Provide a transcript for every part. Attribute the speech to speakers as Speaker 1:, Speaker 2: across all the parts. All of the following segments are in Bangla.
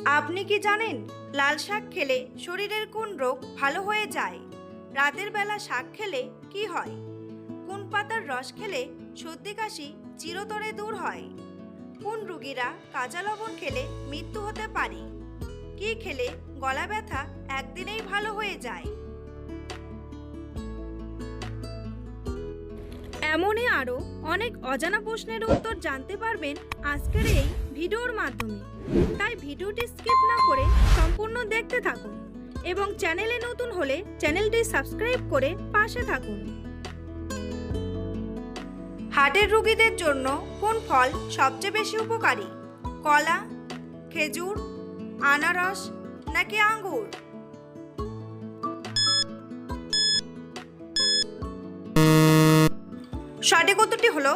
Speaker 1: আপনি কি জানেন লাল শাক খেলে শরীরের কোন রোগ ভালো হয়ে যায়? রাতের বেলা শাক খেলে কি হয়? কোন পাতার রস খেলে সর্দি কাশি চিরতরে দূর হয়? কোন রোগীরা কাঁচা লবণ খেলে মৃত্যু হতে পারে? কি খেলে গলা ব্যথা একদিনেই ভালো হয়ে যায়? এমনই আরও অনেক অজানা প্রশ্নের উত্তর জানতে পারবেন আজকের এই ভিডিওর মাধ্যমে। তাই ভিডিওটি স্কিপ না করে সম্পূর্ণ দেখতে থাকুন এবং চ্যানেলে নতুন হলে চ্যানেলটি সাবস্ক্রাইব করে পাশে থাকুন। হার্টের রোগীদের জন্য কোন ফল সবচেয়ে বেশি উপকারী? কলা, খেজুর, আনারস নাকি আঙ্গুর? সঠিক উত্তরটি হলো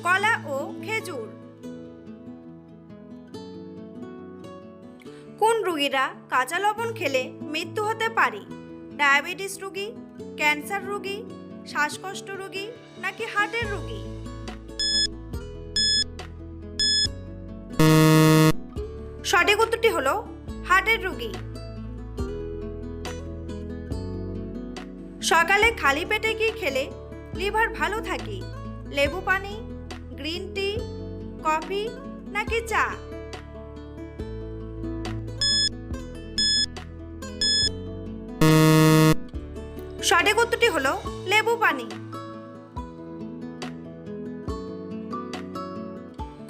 Speaker 1: কলা ও খেজুর। কোন রোগীরা কাঁচা লবণ খেলে মৃত্যু হতে পারে? ডায়াবেটিস রোগী, ক্যান্সার রোগী, শ্বাসকষ্ট রোগী নাকি হার্টের রোগী? সঠিক উত্তরটি হলো হার্টের রোগী। সকালে খালি পেটে কি খেলে লিভার ভালো থাকে? লেবু পানি, গ্রিন টি, কফি নাকি চা? সঠিক উত্তরটি হলো লেবু পানি।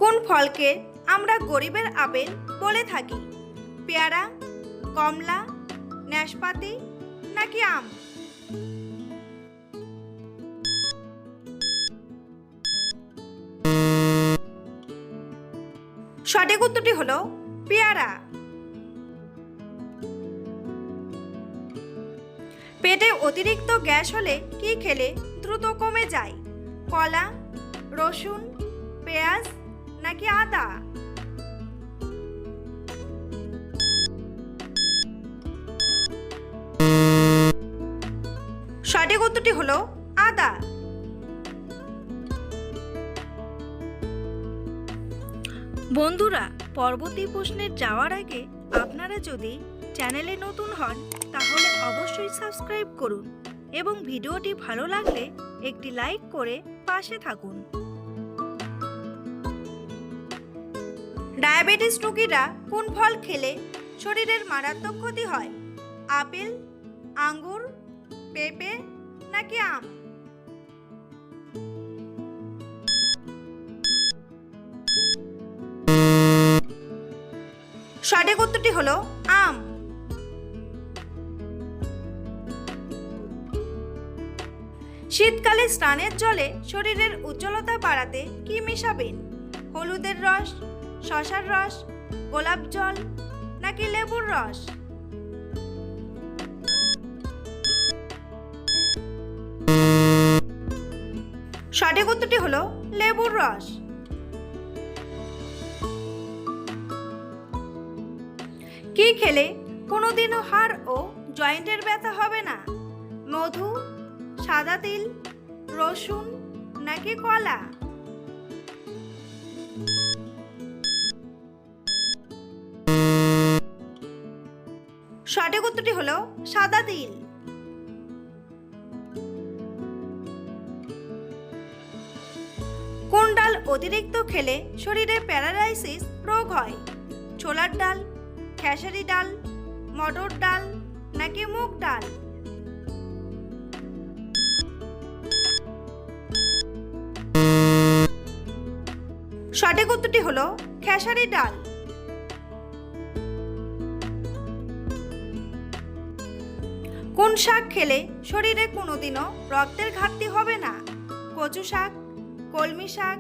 Speaker 1: কোন ফলকে আমরা গরিবের আপেল বলে থাকি? পেয়ারা, কমলা, নাশপাতি নাকি আম? সঠিক উত্তরটি হলো পেয়ারা। পেটে অতিরিক্ত গ্যাস হলে কি খেলে দ্রুত কমে যায়? কলা, রসুন, পেঁয়াজ নাকি আদা? সঠিক উত্তরটি হলো আদা। বন্ধুরা, পরবর্তী প্রশ্নে যাওয়ার আগে আপনারা যদি চ্যানেলে নতুন হন তাহলে অবশ্যই সাবস্ক্রাইব করুন এবং ভিডিওটি ভালো লাগলে একটি লাইক করে পাশে থাকুন। ডায়াবেটিস রোগীরা কোন ফল খেলে শরীরের মারাত্মক ক্ষতি হয়? আপেল, আঙ্গুর, পেঁপে নাকি আম? সঠিক উত্তরটি হলো আম। শীতকালে স্নানের জলে শরীরের উজ্জ্বলতা বাড়াতে কি মেশাবেন? হলুদের রস, শসার রস, গোলাপ জল নাকি লেবুর রস? সঠিক উত্তরটি হলো লেবুর রস। কি খেলে কোনোদিনও হাড় ও জয়েন্টের ব্যথা হবে না? মধু, সাদা তিল, রসুন নাকি কলা? সঠিক উত্তরটি হলো সাদা তিল। কোন ডাল অতিরিক্ত খেলে শরীরে প্যারালাইসিস রোগ হয়? ছোলার ডাল, খেসারি ডাল, মটর ডাল নাকি মুগ ডাল? সঠিক উত্তরটি হলো খেসারি ডাল। কোন শাক খেলে শরীরে কোনোদিনও রক্তের ঘাটতি হবে না? কচু শাক, কলমি শাক,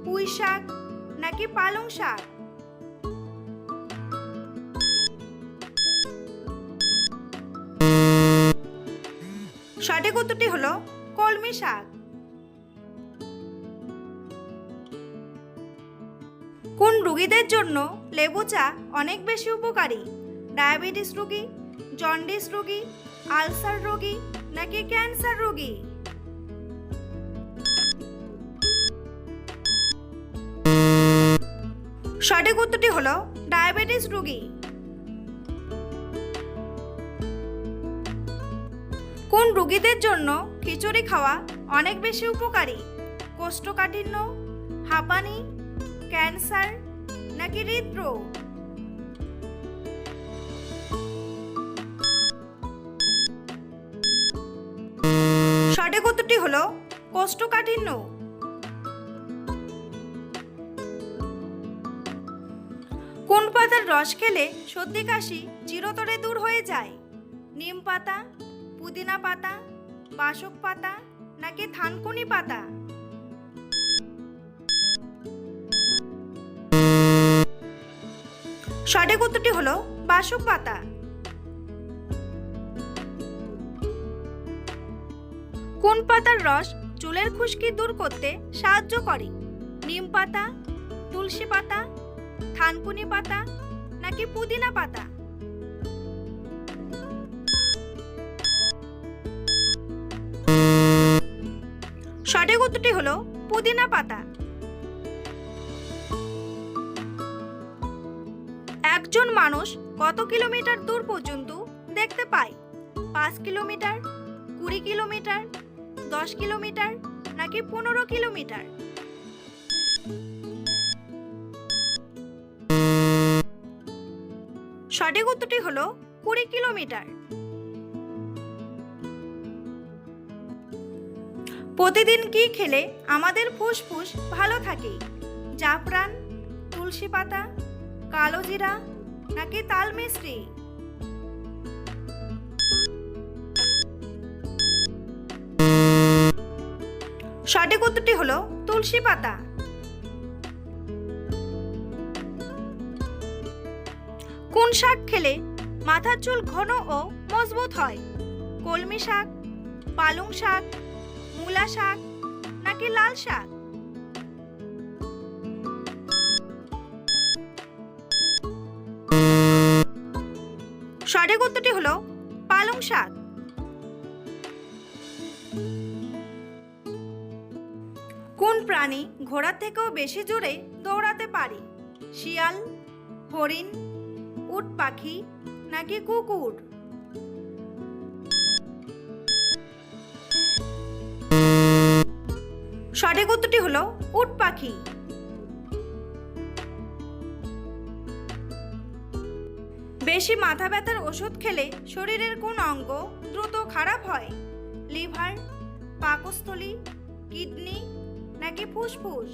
Speaker 1: পুঁই শাক নাকি পালং শাক? সঠিক উত্তরটি হলো কলমি শাক। কোন রোগীদের জন্য লেবু চা অনেক বেশি উপকারী? ডায়াবেটিস রোগী, জন্ডিস রোগী, আলসার রোগী নাকি ক্যান্সার রোগী? সঠিক উত্তরটি হলো ডায়াবেটিস রোগী। কোন রোগীদের জন্য খিচুড়ি খাওয়া অনেক বেশি উপকারী? কোষ্ঠকাঠিন্য, হাঁপানি, ক্যান্সার নাকি হৃদরোগ? সঠিক উত্তরটি হলো কোষ্ঠকাঠিন্য। কোন পাতার রস খেলে সর্দি কাশি চিরতরে দূর হয়ে যায়? নিম পাতা, পুদিনা পাতা, বাসক পাতা নাকি থানকুনি পাতা? সঠিক উত্তরটি হলো বাসক পাতা। কোন পাতার রস চুলের খুশকি দূর করতে সাহায্য করে? নিম পাতা, তুলসী পাতা, থানকুনি পাতা নাকি পুদিনা পাতা? সঠিক উত্তরটি হলো পুদিনা পাতা। একজন মানুষ কত কিলোমিটার দূর পর্যন্ত দেখতে পায়? 5 কিলোমিটার, 20 কিলোমিটার, 10 কিলোমিটার নাকি 15 কিলোমিটার? সঠিক উত্তরটি হলো 20 কিলোমিটার। প্রতিদিন কি খেলে আমাদের ফুসফুস ভালো থাকে? জাফরান, তুলসী পাতা, কালো জিরা নাকি তাল মিছরি? সঠিক উত্তরটি হলো তুলসী পাতা। কোন শাক খেলে মাথার চুল ঘন ও মজবুত হয়? কলমি শাক, পালং শাক, মূলা শাক নাকি লাল শাক? সঠিক উত্তরটি হলো পালং শাক। কোন প্রাণী ঘোড়ার থেকেও বেশি জোরে দৌড়াতে পারে? শিয়াল, হরিণ, উট পাখি নাকি কুকুর? সঠিক উত্তরটি হলো উট পাখি। বেশি মাথা ব্যথার ওষুধ খেলে শরীরের কোন অঙ্গ দ্রুত খারাপ হয়? লিভার, পাকস্থলী, কিডনি নাকি ফুসফুস?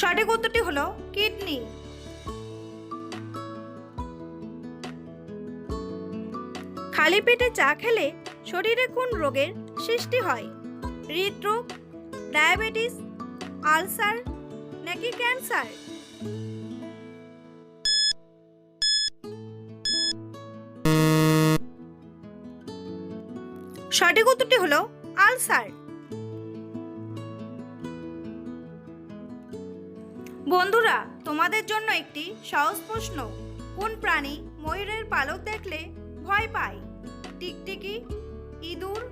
Speaker 1: সঠিক উত্তরটি হলো কিডনি। খালি পেটে চা খেলে শরীরে কোন রোগের সৃষ্টি হয়? হৃদরোগ, ডায়াবেটিস, আলসার নাকি ক্যান্সার? সঠিক উত্তরটি হলো আলসার। বন্ধুরা, তোমাদের জন্য একটি সহজ প্রশ্ন। কোন প্রাণী ময়ূরের পালক দেখলে ভয় পায়? টিকটিকি, ইঁদুর,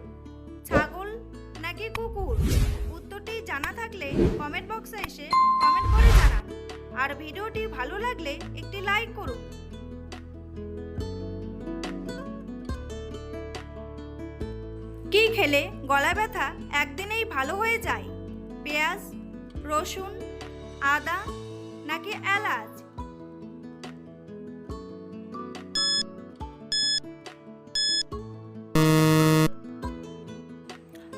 Speaker 1: ছাগল নাকি কুকুর? উত্তরটি জানা থাকলে কমেন্ট বক্সে এসে কমেন্ট করে জানান। আর ভিডিওটি ভালো লাগলে একটি লাইক করুন। কি খেলে গলা ব্যথা একদিনেই ভালো হয়ে যায়? পেঁয়াজ, রসুন, আদা নাকি এলাচ?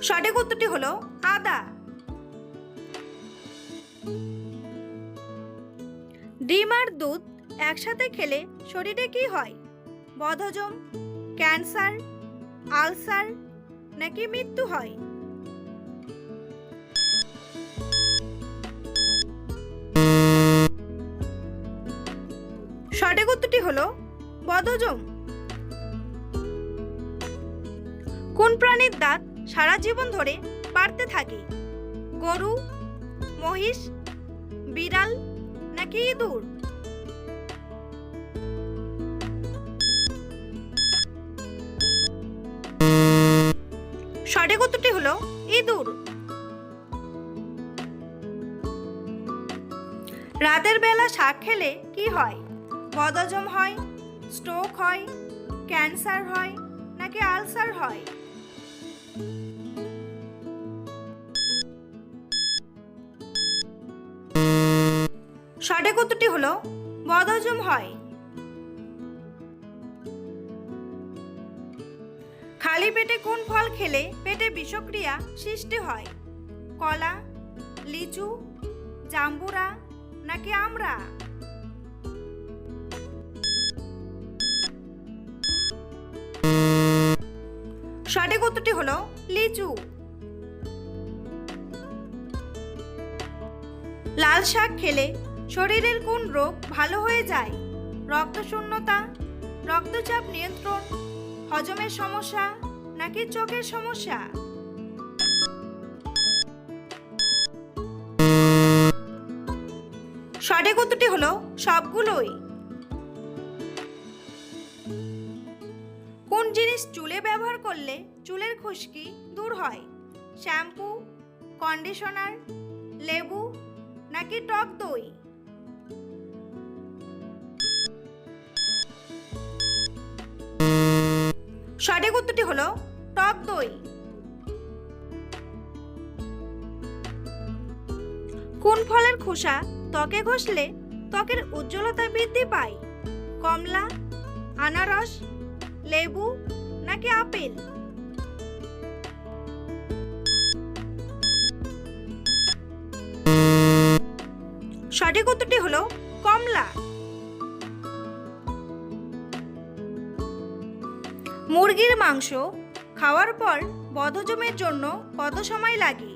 Speaker 1: সঠিক উত্তরটি হলো আদা। ডিম আর দুধ একসাথে খেলে শরীরে কি হয়? বদহজম, ক্যান্সার, আলসার নাকি মৃত্যু হয়? সঠিক উত্তরটি হলো বদহজম। কোন প্রাণীর দাঁত সারা জীবন ধরে বাড়তে থাকে? গরু, মহিষ, বিড়াল নাকি ইঁদুর? সঠিক উত্তরটি হলো ইঁদুর। রাতের বেলা শাক খেলে কি হয়? বদহজম হয়, স্ট্রোক হয়, ক্যান্সার হয় নাকি আলসার হয়? সঠিক উত্তরটি হলো বদহজম হয়। খালি পেটে কোন ফল খেলে পেটে বিষক্রিয়া সৃষ্টি হয়? কলা, লিচু, জাম্বুরা নাকি আমড়া? সঠিক উত্তরটি হলো লিচু। লাল শাক খেলে শরীরের কোন রোগ ভালো হয়ে যায়? রক্তশূন্যতা, রক্তচাপ নিয়ন্ত্রণ, হজমের সমস্যা নাকি চোখের সমস্যা? সঠিক উত্তরটি হলো সবগুলোই। কোন জিনিস চুলে ব্যবহার করলে চুলের খুশকি দূর হয়? শ্যাম্পু, কন্ডিশনার, লেবু নাকি টক দই? সঠিক উত্তরটি হলো টক দই। কোন ফলের খোসা ত্বকে ঘষলে ত্বকের উজ্জ্বলতা বৃদ্ধি পায়? কমলা, আনারস, লেবু নাকি আপেল? সঠিক উত্তরটি হলো কমলা। মুরগির মাংস খাওয়ার পর বদহজমের জন্য কত সময় লাগে?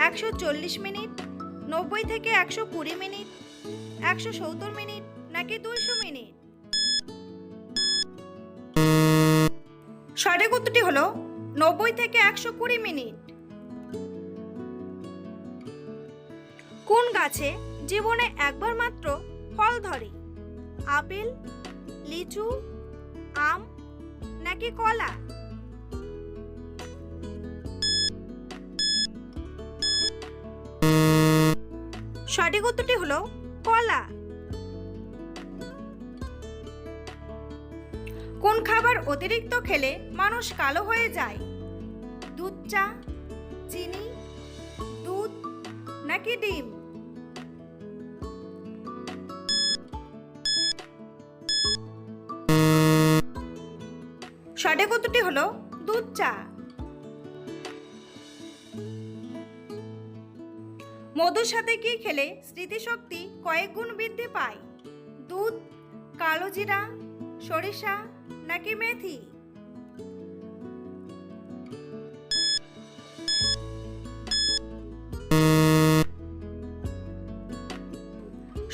Speaker 1: 140 মিনিট, 90 থেকে 120 মিনিট, 170 মিনিট নাকি 200 মিনিট? সঠিক উত্তরটি হলো 90 থেকে 120 মিনিট। কোন গাছে জীবনে একবার মাত্র ফল ধরে? আপেল, লিচু, আম নাকি কলা? সঠিক উত্তরটি হলো কলা। কোন খাবার অতিরিক্ত খেলে মানুষ কালো হয়ে যায়? দুধ চা, চিনি, দুধ নাকি ডিম? সঠিক উত্তরটি হলো দুধ চা। মধুর সাথে কি খেলে স্মৃতিশক্তি কয়েক গুণ বৃদ্ধি পায়? দুধ, কালো জিরা, সরিষা নাকি মেথি?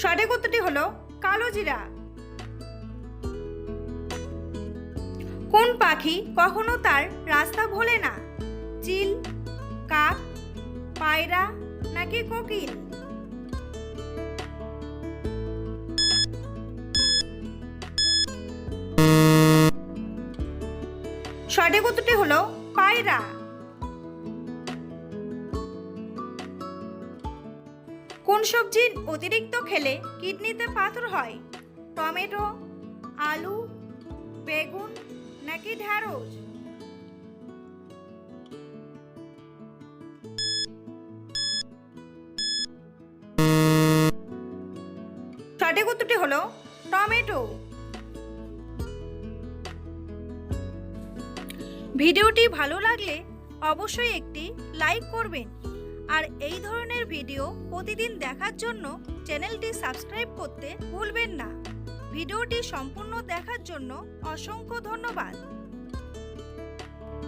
Speaker 1: সঠিক উত্তরটি হলো কালো জিরা। কোন পাখি কখনো তার রাস্তা ভোলে না? চিল, কাক, পায়রা নাকি কোকিল? সঠিক উত্তরটি হলো পায়রা। কোন সবজি অতিরিক্ত খেলে কিডনিতে পাথর হয়? টমেটো, আলু, বেগুন নাকি ঢ্যাঁড়স? সঠিক উত্তরটি হলো টমেটো। ভিডিওটি ভালো লাগলে অবশ্যই একটি লাইক করবেন আর এই ধরনের ভিডিও প্রতিদিন দেখার জন্য চ্যানেলটি সাবস্ক্রাইব করতে ভুলবেন না। ভিডিওটি সম্পূর্ণ দেখার জন্য অসংখ্য ধন্যবাদ।